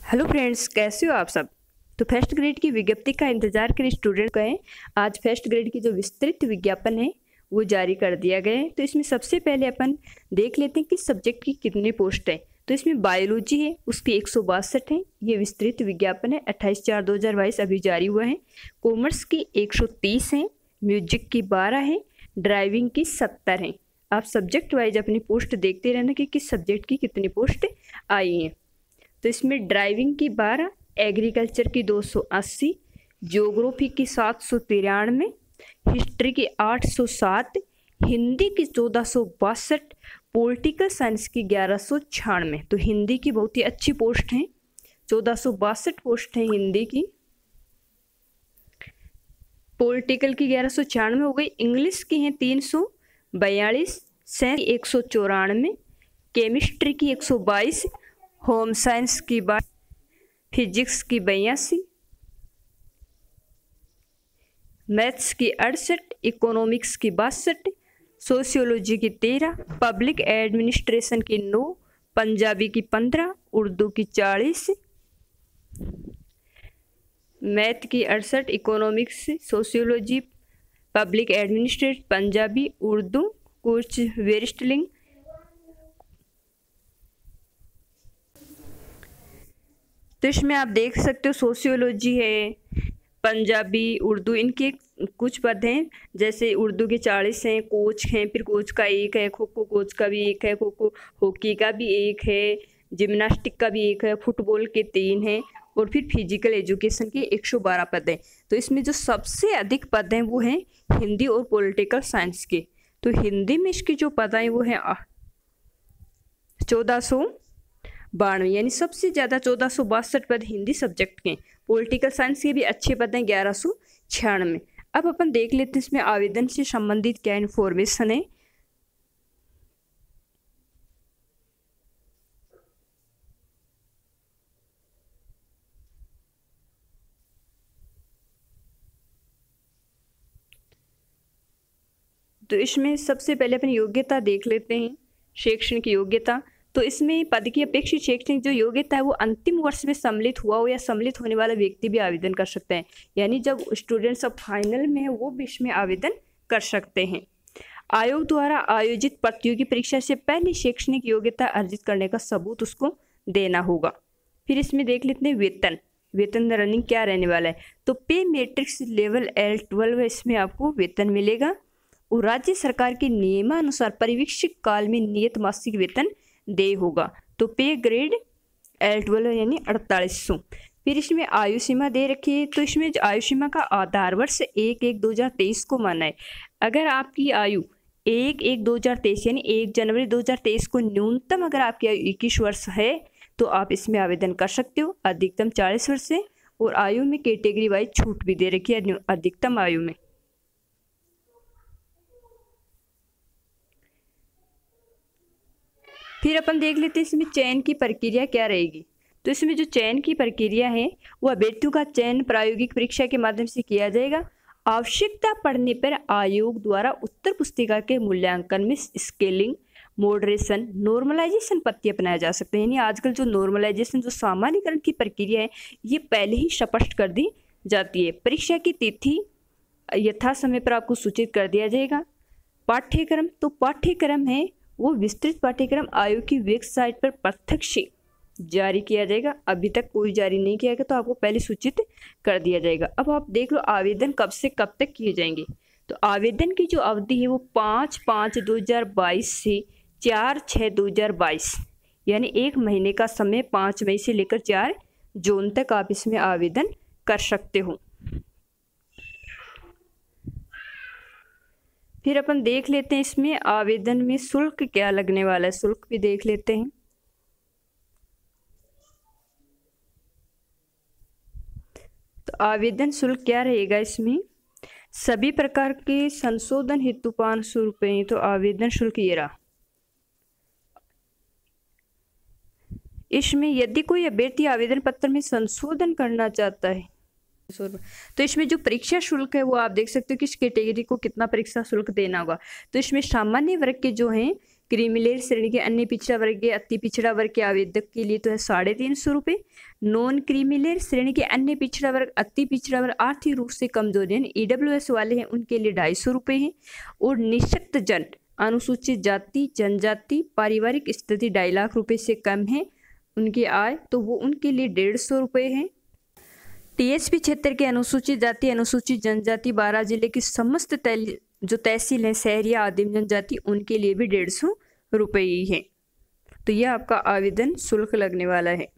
Hello friends, कैसे हो आप सब। तो फर्स्ट ग्रेड की विज्ञप्ति का इंतजार कर स्टूडेंट गए। आज फर्स्ट ग्रेड की जो विस्तृत विज्ञापन है वो जारी कर दिया गया है। तो इसमें सबसे पहले अपन देख लेते हैं कि सब्जेक्ट की कितनी पोस्ट है। तो इसमें बायोलॉजी है, उसकी 162 है। ये विस्तृत विज्ञापन है, 28/4/2022 अभी जारी हुआ है। कॉमर्स की 130 है, म्यूजिक की 12 है, ड्राइविंग की 70 है। आप सब्जेक्ट वाइज अपनी पोस्ट देखते रहना कि किस सब्जेक्ट की कितनी पोस्ट आई हैं। तो इसमें ड्राइविंग की 12, एग्रीकल्चर की 280, ज्योग्राफी की 793, हिस्ट्री की 807, हिंदी की 1462, पॉलिटिकल साइंस की 1196। तो हिंदी की बहुत ही अच्छी पोस्ट हैं, 1462 पोस्ट हैं हिंदी की। पॉलिटिकल की 1196 हो गई। इंग्लिश की हैं 342, साइंस 194, केमिस्ट्री की 122, होम साइंस की 22, फिजिक्स की 82, मैथ्स की 68, इकोनॉमिक्स की 62, सोशियोलॉजी की 13, पब्लिक एडमिनिस्ट्रेशन की 9, पंजाबी की 15, उर्दू की 40, मैथ की 68, economics, sociology, public administration, Punjabi, Urdu, कुछ वेरिस्टलिंग। तो इसमें आप देख सकते हो सोशियोलॉजी है, पंजाबी, उर्दू, इनके कुछ पद हैं। जैसे उर्दू के 40 हैं, कोच हैं, फिर कोच का 1 है, खो खो कोच का भी 1 है, खो खो हॉकी का भी 1 है, जिम्नास्टिक का भी 1 है, फुटबॉल के 3 हैं, और फिर फिजिकल एजुकेशन के 112 पद हैं। तो इसमें जो सबसे अधिक पद हैं वो हैं हिंदी और पॉलिटिकल साइंस के। तो हिंदी में इसकी जो पद हैं वो हैं 1492, यानी सबसे ज़्यादा 1462 पद हिंदी सब्जेक्ट के। पॉलिटिकल साइंस के भी अच्छे पद हैं 1196। अब अपन देख लेते हैं इसमें आवेदन से संबंधित क्या इन्फॉर्मेशन है। तो इसमें सबसे पहले अपन योग्यता देख लेते हैं, शैक्षणिक योग्यता। तो इसमें पद की अपेक्षित शैक्षणिक जो योग्यता है वो अंतिम वर्ष में सम्मिलित हुआ हो या सम्मिलित होने वाला व्यक्ति भी आवेदन कर सकता है। यानी जब स्टूडेंट सब फाइनल में है वो भी इसमें आवेदन कर सकते हैं। आयोग द्वारा आयोजित प्रतियोगी परीक्षा से पहले शैक्षणिक योग्यता अर्जित करने का सबूत उसको देना होगा। फिर इसमें देख लेते हैं वेतन रनिंग क्या रहने वाला है। तो पे मैट्रिक्स लेवल L12 इसमें आपको वेतन मिलेगा, और राज्य सरकार के नियमानुसार परिवीक्षित काल में नियत मासिक वेतन दे होगा। तो पे ग्रेड L12 यानी 4800। फिर इसमें आयु सीमा दे रखी है। तो इसमें आयु सीमा का आधार वर्ष 1/1/2023 को माना है। अगर आपकी आयु 1/1/2023 यानी 1 जनवरी 2023 को न्यूनतम अगर आपकी आयु 21 वर्ष है तो आप इसमें आवेदन कर सकते हो। अधिकतम 40 वर्ष है, और आयु में कैटेगरी वाइज छूट भी दे रखी है अधिकतम आयु में। फिर अपन देख लेते हैं इसमें चयन की प्रक्रिया क्या रहेगी। तो इसमें जो चयन की प्रक्रिया है वह अभ्यर्थियों का चयन प्रायोगिक परीक्षा के माध्यम से किया जाएगा। आवश्यकता पड़ने पर आयोग द्वारा उत्तर पुस्तिका के मूल्यांकन में स्केलिंग, मॉडरेशन, नॉर्मलाइजेशन पद्धति अपनाया जा सकता है। यानी आजकल जो नॉर्मलाइजेशन जो सामान्यकरण की प्रक्रिया है ये पहले ही स्पष्ट कर दी जाती है। परीक्षा की तिथि यथा समय पर आपको सूचित कर दिया जाएगा। पाठ्यक्रम, तो पाठ्यक्रम है वो विस्तृत पाठ्यक्रम आयोग की वेबसाइट पर प्रत्यक्ष जारी किया जाएगा। अभी तक कोई जारी नहीं किया गया तो आपको पहले सूचित कर दिया जाएगा। अब आप देख लो आवेदन कब से कब तक किए जाएंगे। तो आवेदन की जो अवधि है वो 5/5/2022 से 4/6/2022 यानी 1 महीने का समय 5 मई से लेकर 4 जून तक आप इसमें आवेदन कर सकते हो। फिर अपन देख लेते हैं इसमें आवेदन में शुल्क क्या लगने वाला है, शुल्क भी देख लेते हैं। तो आवेदन शुल्क क्या रहेगा इसमें, सभी प्रकार के संशोधन हेतु 500 रुपये। तो आवेदन शुल्क ये रहा। इसमें यदि कोई अभ्यर्थी आवेदन पत्र में संशोधन करना चाहता है तो इसमें जो परीक्षा शुल्क है वो आप देख सकते हो किस कैटेगरी को कितना परीक्षा शुल्क देना होगा। तो इसमें सामान्य वर्ग के जो हैं क्रीमिलेयर श्रेणी के अन्य पिछड़ा वर्ग या अति पिछड़ा वर्ग के आवेदक के लिए तो है 350 रुपये। नॉन क्रीमिलेयर श्रेणी के अन्य पिछड़ा वर्ग, अति पिछड़ा वर्ग, आर्थिक रूप से कमजोर यानी EWS वाले हैं, उनके लिए 250 रुपये हैं। और निःशक्त जन, अनुसूचित जाति, जनजाति, पारिवारिक स्थिति 2.5 लाख रुपये से कम है उनकी आय, तो वो उनके लिए 150 रुपये हैं। TSP क्षेत्र के अनुसूचित जाति, अनुसूचित जनजाति, 12 जिले की समस्त जो तहसील है, शहरी या आदिम जनजाति, उनके लिए भी 150 रुपये ही है। तो यह आपका आवेदन शुल्क लगने वाला है।